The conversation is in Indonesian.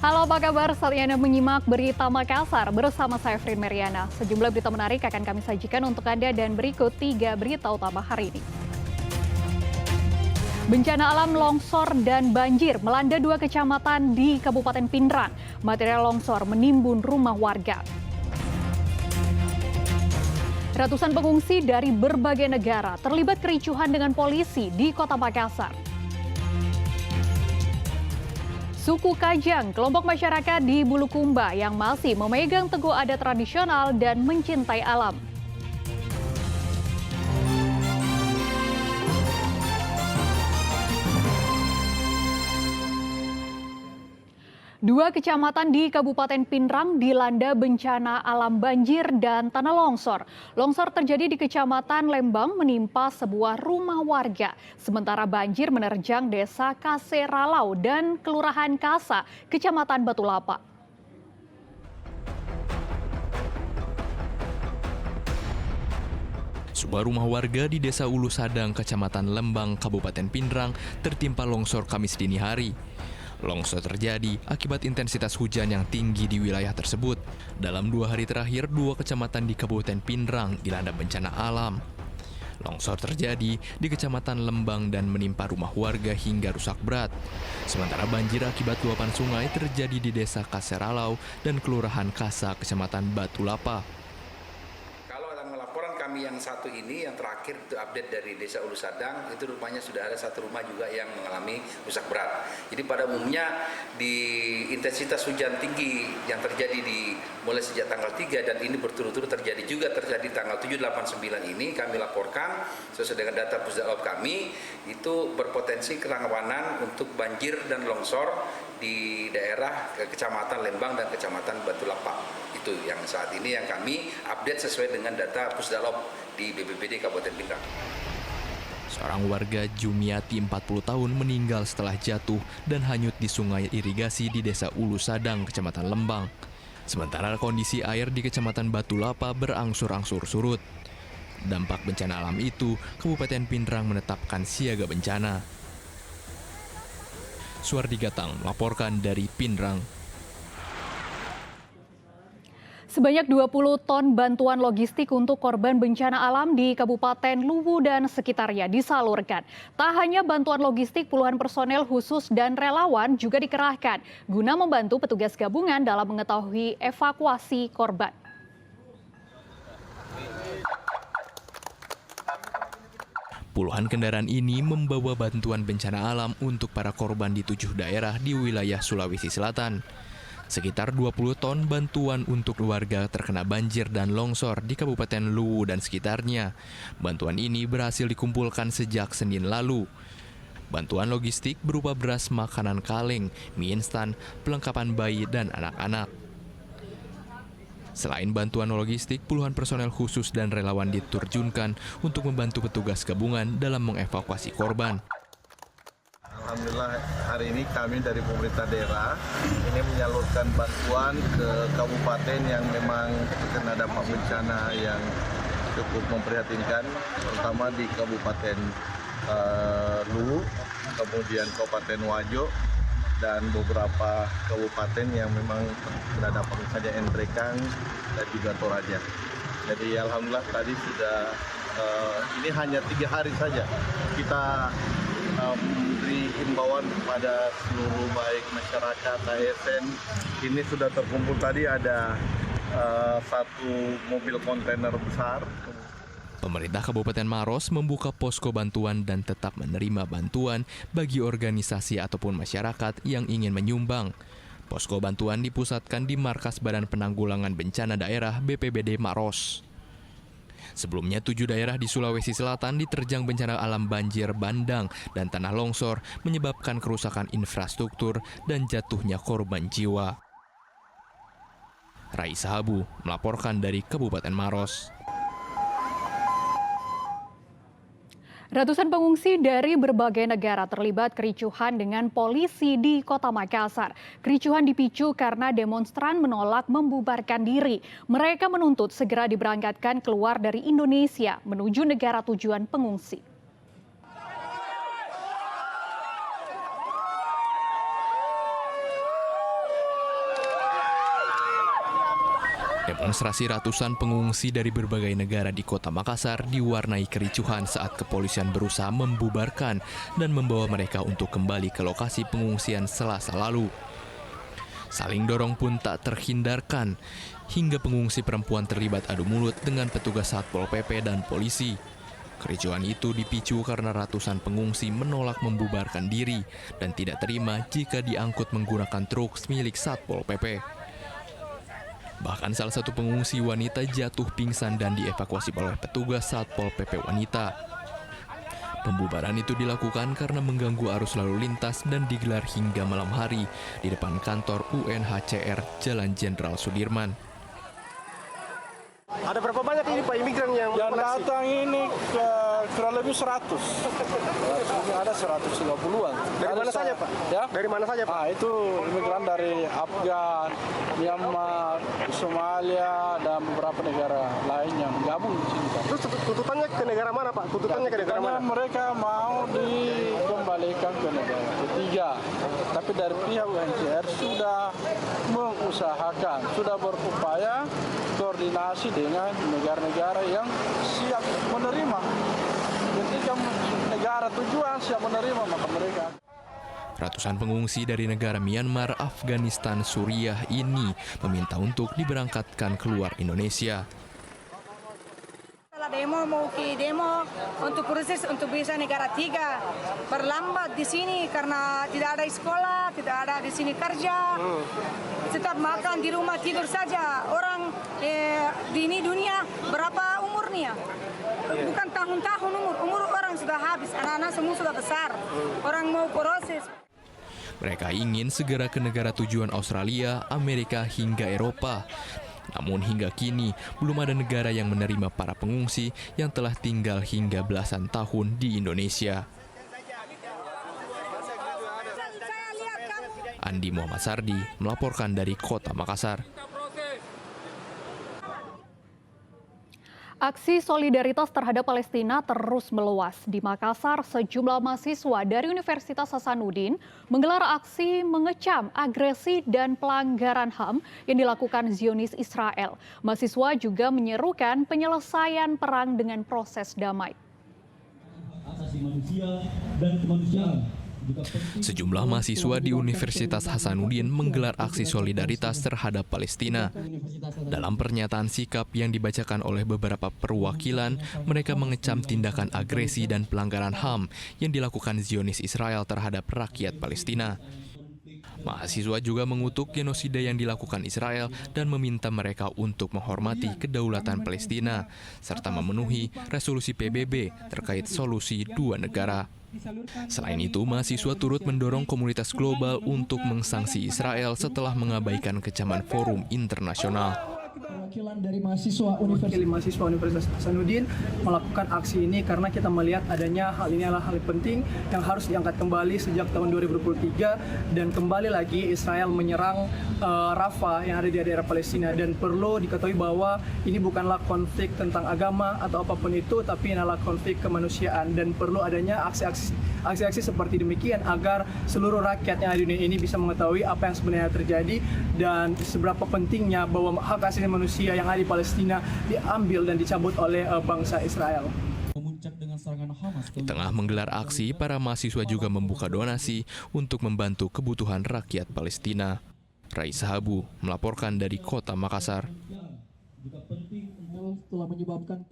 Halo, apa kabar? Saatnya Anda menyimak Berita Makassar bersama saya Frin Meriana. Sejumlah berita menarik akan kami sajikan untuk Anda dan berikut 3 berita utama hari ini. Bencana alam longsor dan banjir melanda 2 kecamatan di Kabupaten Pindrang. Material longsor menimbun rumah warga. Ratusan pengungsi dari berbagai negara terlibat kericuhan dengan polisi di Kota Makassar. Suku Kajang, kelompok masyarakat di Bulukumba yang masih memegang teguh adat tradisional dan mencintai alam. Dua kecamatan di Kabupaten Pindrang dilanda bencana alam banjir dan tanah longsor. Longsor terjadi di Kecamatan Lembang menimpa sebuah rumah warga. Sementara banjir menerjang Desa Kaseralau dan Kelurahan Kasa, Kecamatan Batulapa. Sebuah rumah warga di Desa Ulu Sadang, Kecamatan Lembang, Kabupaten Pindrang tertimpa longsor Kamis dini hari. Longsor terjadi akibat intensitas hujan yang tinggi di wilayah tersebut. Dalam 2 hari terakhir, 2 kecamatan di Kabupaten Pindrang dilanda bencana alam. Longsor terjadi di Kecamatan Lembang dan menimpa rumah warga hingga rusak berat. Sementara banjir akibat luapan sungai terjadi di Desa Kaseralau dan Kelurahan Kasa, Kecamatan Batulapa. Kami yang satu ini, yang terakhir itu update dari Desa Ulu Sadang, itu rupanya sudah ada 1 rumah juga yang mengalami rusak berat. Jadi pada umumnya di intensitas hujan tinggi yang terjadi mulai sejak tanggal 3 dan ini berturut-turut terjadi tanggal 7, 8, 9 ini kami laporkan sesuai dengan data Pusdalop kami itu berpotensi kerawanan untuk banjir dan longsor di daerah Kecamatan Lembang dan Kecamatan Batulapa. Itu yang saat ini yang kami update sesuai dengan data Pusdalop di BPBD Kabupaten Pindrang. Seorang warga Jumiati 40 tahun meninggal setelah jatuh dan hanyut di sungai irigasi di Desa Ulu Sadang, Kecamatan Lembang. Sementara kondisi air di Kecamatan Batulapa berangsur-angsur surut. Dampak bencana alam itu, Kabupaten Pindrang menetapkan siaga bencana. Suardi Gatang melaporkan dari Pindrang. Sebanyak 20 ton bantuan logistik untuk korban bencana alam di Kabupaten Luwu dan sekitarnya disalurkan. Tak hanya bantuan logistik, puluhan personel khusus dan relawan juga dikerahkan guna membantu petugas gabungan dalam mengetahui evakuasi korban. Puluhan kendaraan ini membawa bantuan bencana alam untuk para korban di 7 daerah di wilayah Sulawesi Selatan. Sekitar 20 ton bantuan untuk warga terkena banjir dan longsor di Kabupaten Luwu dan sekitarnya. Bantuan ini berhasil dikumpulkan sejak Senin lalu. Bantuan logistik berupa beras, makanan kaleng, mie instan, perlengkapan bayi, dan anak-anak. Selain bantuan logistik, puluhan personel khusus dan relawan diterjunkan untuk membantu petugas gabungan dalam mengevakuasi korban. Alhamdulillah hari ini kami dari pemerintah daerah ini menyalurkan bantuan ke kabupaten yang memang terkena dampak bencana yang cukup memprihatinkan, terutama di Kabupaten Luwu, kemudian Kabupaten Wajo, dan beberapa kabupaten yang memang terkena dampak misalnya Endrekang dan juga Toraja. Jadi alhamdulillah tadi sudah ini hanya 3 hari saja kita memberi himbauan kepada seluruh baik masyarakat, ASN. Ini sudah terkumpul tadi ada 1 mobil kontainer besar. Pemerintah Kabupaten Maros membuka posko bantuan dan tetap menerima bantuan bagi organisasi ataupun masyarakat yang ingin menyumbang. Posko bantuan dipusatkan di Markas Badan Penanggulangan Bencana Daerah BPBD Maros. Sebelumnya 7 daerah di Sulawesi Selatan diterjang bencana alam banjir bandang dan tanah longsor menyebabkan kerusakan infrastruktur dan jatuhnya korban jiwa. Raisa Habu melaporkan dari Kabupaten Maros. Ratusan pengungsi dari berbagai negara terlibat kericuhan dengan polisi di Kota Makassar. Kericuhan dipicu karena demonstran menolak membubarkan diri. Mereka menuntut segera diberangkatkan keluar dari Indonesia menuju negara tujuan pengungsi. Demonstrasi ratusan pengungsi dari berbagai negara di kota Makassar diwarnai kericuhan saat kepolisian berusaha membubarkan dan membawa mereka untuk kembali ke lokasi pengungsian Selasa lalu. Saling dorong pun tak terhindarkan, hingga pengungsi perempuan terlibat adu mulut dengan petugas Satpol PP dan polisi. Kericuhan itu dipicu karena ratusan pengungsi menolak membubarkan diri dan tidak terima jika diangkut menggunakan truk milik Satpol PP. Bahkan salah satu pengungsi wanita jatuh pingsan dan dievakuasi oleh petugas Satpol PP wanita. Pembubaran itu dilakukan karena mengganggu arus lalu lintas dan digelar hingga malam hari di depan kantor UNHCR Jalan Jenderal Sudirman. Ada berapa banyak ini Pak imigran yang datang ini kurang lebih 100. Ada 150-an. Dari mana saja Pak? Ya? Dari mana saja Pak? Itu imigran dari Afgan, Myanmar, Somalia, dan beberapa negara lain yang gabung di sini Pak. Terus tuntutannya ke negara mana Pak? Tuntutannya ke negara mana? Mereka mau dikembalikan ke negara ketiga. Tapi dari pihak UNHCR sudah mengusahakan, sudah berupaya koordinasi dengan negara-negara yang siap menerima. Ketika negara tujuan siap menerima, maka mereka. Ratusan pengungsi dari negara Myanmar, Afghanistan, Suriah ini meminta untuk diberangkatkan keluar Indonesia. Setelah demo mau ke demo untuk proses untuk bisa negara tiga berlambat di sini karena tidak ada sekolah, tidak ada di sini kerja, tetap makan di rumah tidur saja. Orang di ini dunia berapa umurnya? Bukan tahun-tahun umur orang sudah habis, anak-anak semua sudah besar. Orang mau proses. Mereka ingin segera ke negara tujuan Australia, Amerika hingga Eropa. Namun hingga kini belum ada negara yang menerima para pengungsi yang telah tinggal hingga belasan tahun di Indonesia. Andi Muhammad Sardi melaporkan dari Kota Makassar. Aksi solidaritas terhadap Palestina terus meluas. Di Makassar, sejumlah mahasiswa dari Universitas Hasanuddin menggelar aksi mengecam agresi dan pelanggaran HAM yang dilakukan Zionis Israel. Mahasiswa juga menyerukan penyelesaian perang dengan proses damai. Asasi manusia dan kemanusiaan. Sejumlah mahasiswa di Universitas Hasanuddin menggelar aksi solidaritas terhadap Palestina. Dalam pernyataan sikap yang dibacakan oleh beberapa perwakilan, mereka mengecam tindakan agresi dan pelanggaran HAM yang dilakukan Zionis Israel terhadap rakyat Palestina. Mahasiswa juga mengutuk genosida yang dilakukan Israel dan meminta mereka untuk menghormati kedaulatan Palestina, serta memenuhi resolusi PBB terkait solusi dua negara. Selain itu, mahasiswa turut mendorong komunitas global untuk mensangsi Israel setelah mengabaikan kecaman forum internasional. Perwakilan dari mahasiswa Universitas Hasanuddin melakukan aksi ini karena kita melihat adanya hal ini adalah hal penting yang harus diangkat kembali sejak tahun 2023 dan kembali lagi Israel menyerang Rafah yang ada di daerah Palestina dan perlu diketahui bahwa ini bukanlah konflik tentang agama atau apapun itu tapi ini adalah konflik kemanusiaan dan perlu adanya aksi-aksi seperti demikian agar seluruh rakyat yang ada di dunia ini bisa mengetahui apa yang sebenarnya terjadi dan seberapa pentingnya bahwa hak asasi manusia yang ada di Palestina diambil dan dicabut oleh bangsa Israel. Di tengah menggelar aksi, para mahasiswa juga membuka donasi untuk membantu kebutuhan rakyat Palestina. Raisa Habu melaporkan dari Kota Makassar. Juga penting telah menyebabkan